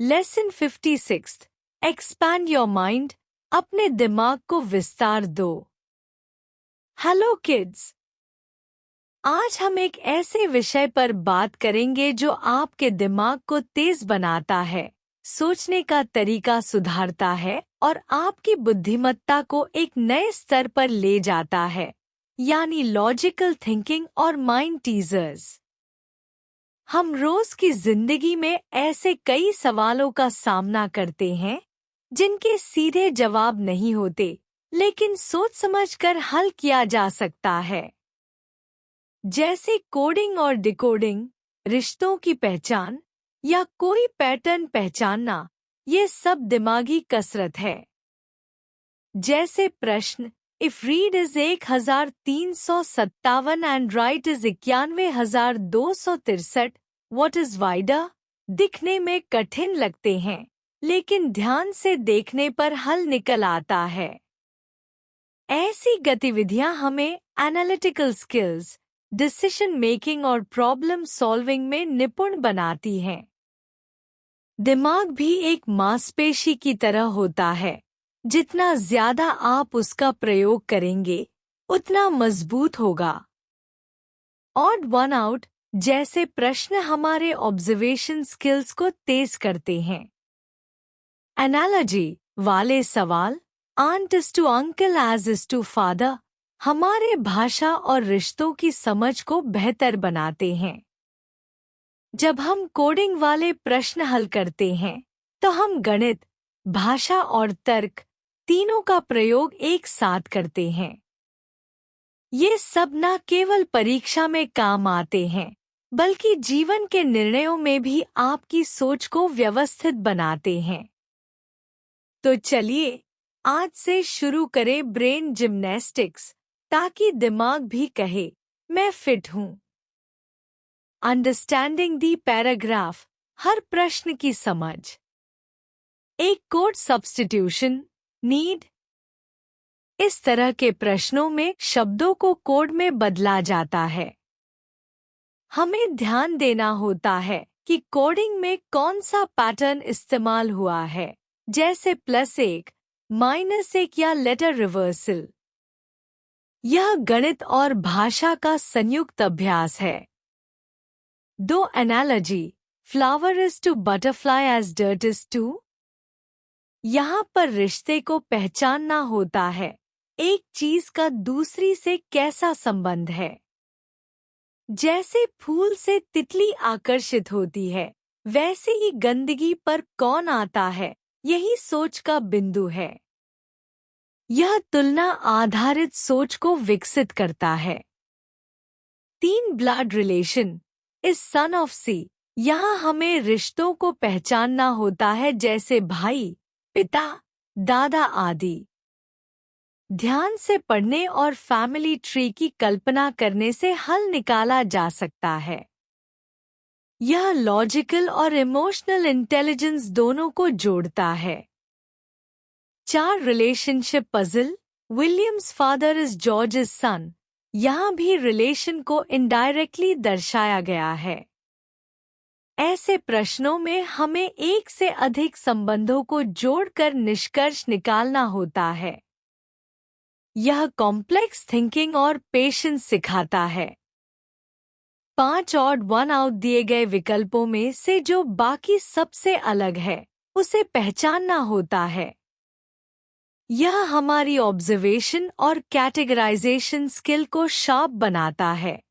Lesson 56 expand your mind, अपने दिमाग को विस्तार दो। हेलो किड्स, आज हम एक ऐसे विषय पर बात करेंगे जो आपके दिमाग को तेज बनाता है, सोचने का तरीका सुधारता है और आपकी बुद्धिमत्ता को एक नए स्तर पर ले जाता है, यानी लॉजिकल थिंकिंग और माइंड टीजर्स। हम रोज की जिंदगी में ऐसे कई सवालों का सामना करते हैं जिनके सीधे जवाब नहीं होते, लेकिन सोच समझकर हल किया जा सकता है। जैसे कोडिंग और डिकोडिंग, रिश्तों की पहचान या कोई पैटर्न पहचानना, ये सब दिमागी कसरत है। जैसे प्रश्न, if read is 1357 and right is 91,263, what is wider, दिखने में कठिन लगते हैं, लेकिन ध्यान से देखने पर हल निकल आता है। ऐसी गतिविधियां हमें एनालिटिकल स्किल्स, डिसीजन मेकिंग और प्रॉब्लम सॉल्विंग में निपुण बनाती हैं। दिमाग भी एक मांसपेशी की तरह होता है, जितना ज्यादा आप उसका प्रयोग करेंगे उतना मजबूत होगा। ऑड वन आउट जैसे प्रश्न हमारे ऑब्जर्वेशन स्किल्स को तेज करते हैं। एनालॉजी वाले सवाल, aunt is to uncle as is to father, हमारे भाषा और रिश्तों की समझ को बेहतर बनाते हैं। जब हम कोडिंग वाले प्रश्न हल करते हैं तो हम गणित, भाषा और तर्क तीनों का प्रयोग एक साथ करते हैं। ये सब न केवल परीक्षा में काम आते हैं, बल्कि जीवन के निर्णयों में भी आपकी सोच को व्यवस्थित बनाते हैं। तो चलिए आज से शुरू करें ब्रेन जिम्नास्टिक्स, ताकि दिमाग भी कहे मैं फिट हूँ। अंडरस्टैंडिंग दी पैराग्राफ, हर प्रश्न की समझ। एक कोड सब्स्टिट्यूशन, नीड। इस तरह के प्रश्नों में शब्दों को कोड में बदला जाता है। हमें ध्यान देना होता है कि कोडिंग में कौन सा पैटर्न इस्तेमाल हुआ है, जैसे +1, -1 या लेटर रिवर्सल। यह गणित और भाषा का संयुक्त अभ्यास है। 2 analogy, flower is to butterfly as dirt is to. यहाँ पर रिश्ते को पहचानना होता है, एक चीज का दूसरी से कैसा संबंध है। जैसे फूल से तितली आकर्षित होती है, वैसे ही गंदगी पर कौन आता है, यही सोच का बिंदु है। यह तुलना आधारित सोच को विकसित करता है। 3 blood relation, is son of C. यहाँ हमें रिश्तों को पहचानना होता है, जैसे भाई, पिता, दादा आदि। ध्यान से पढ़ने और फैमिली ट्री की कल्पना करने से हल निकाला जा सकता है। यह लॉजिकल और इमोशनल इंटेलिजेंस दोनों को जोड़ता है। 4 relationship puzzle, Williams father is George's son. यहाँ भी रिलेशन को इनडायरेक्टली दर्शाया गया है। ऐसे प्रश्नों में हमें एक से अधिक संबंधों को जोड़कर निष्कर्ष निकालना होता है। यह कॉम्प्लेक्स थिंकिंग और पेशेंस सिखाता है। 5 ऑड वन आउट दिए गए विकल्पों में से जो बाकी सबसे अलग है, उसे पहचानना होता है। यह हमारी ऑब्जर्वेशन और कैटेगराइजेशन स्किल को शार्प बनाता है।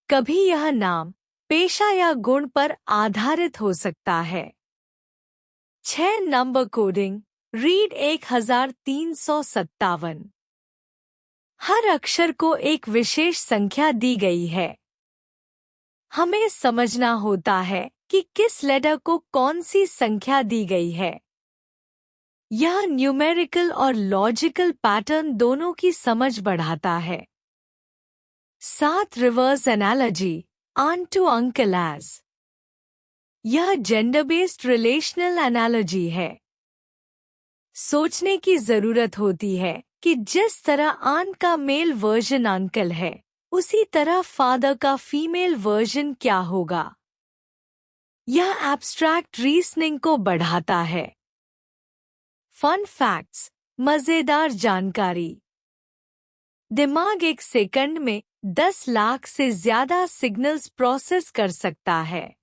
कभी यह नाम, पेशा या गुण पर आधारित हो सकता है। 6 नंबर कोडिंग, रीड 1357। हर अक्षर को एक विशेष संख्या दी गई है। हमें समझना होता है कि किस लेटर को कौन सी संख्या दी गई है। यह न्यूमेरिकल और लॉजिकल पैटर्न दोनों की समझ बढ़ाता है। 7 reverse analogy, aunt to uncle as. यह जेंडर बेस्ड रिलेशनल एनालॉजी है। सोचने की जरूरत होती है कि जिस तरह आंट का मेल वर्जन अंकल है, उसी तरह फादर का फीमेल वर्जन क्या होगा। यह एब्स्ट्रैक्ट रीजनिंग को बढ़ाता है। फन फैक्ट्स, मजेदार जानकारी। दिमाग एक सेकंड में 10 लाख से ज्यादा सिग्नल्स प्रोसेस कर सकता है।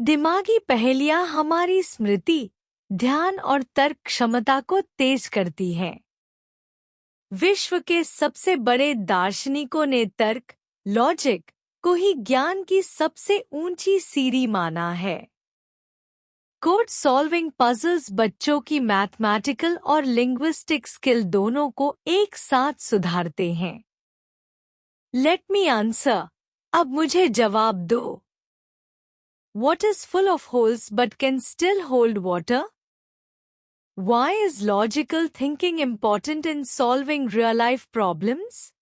दिमागी पहेलियां हमारी स्मृति, ध्यान और तर्क क्षमता को तेज करती हैं। विश्व के सबसे बड़े दार्शनिकों ने तर्क, लॉजिक को ही ज्ञान की सबसे ऊंची सीढ़ी माना है। कोड सॉल्विंग पजल्स बच्चों की मैथमेटिकल और लिंग्विस्टिक स्किल दोनों को एक साथ सुधारते हैं। लेट मी आंसर, अब मुझे जवाब दो। What is full of holes but can still hold water? Why is logical thinking important in solving real-life problems?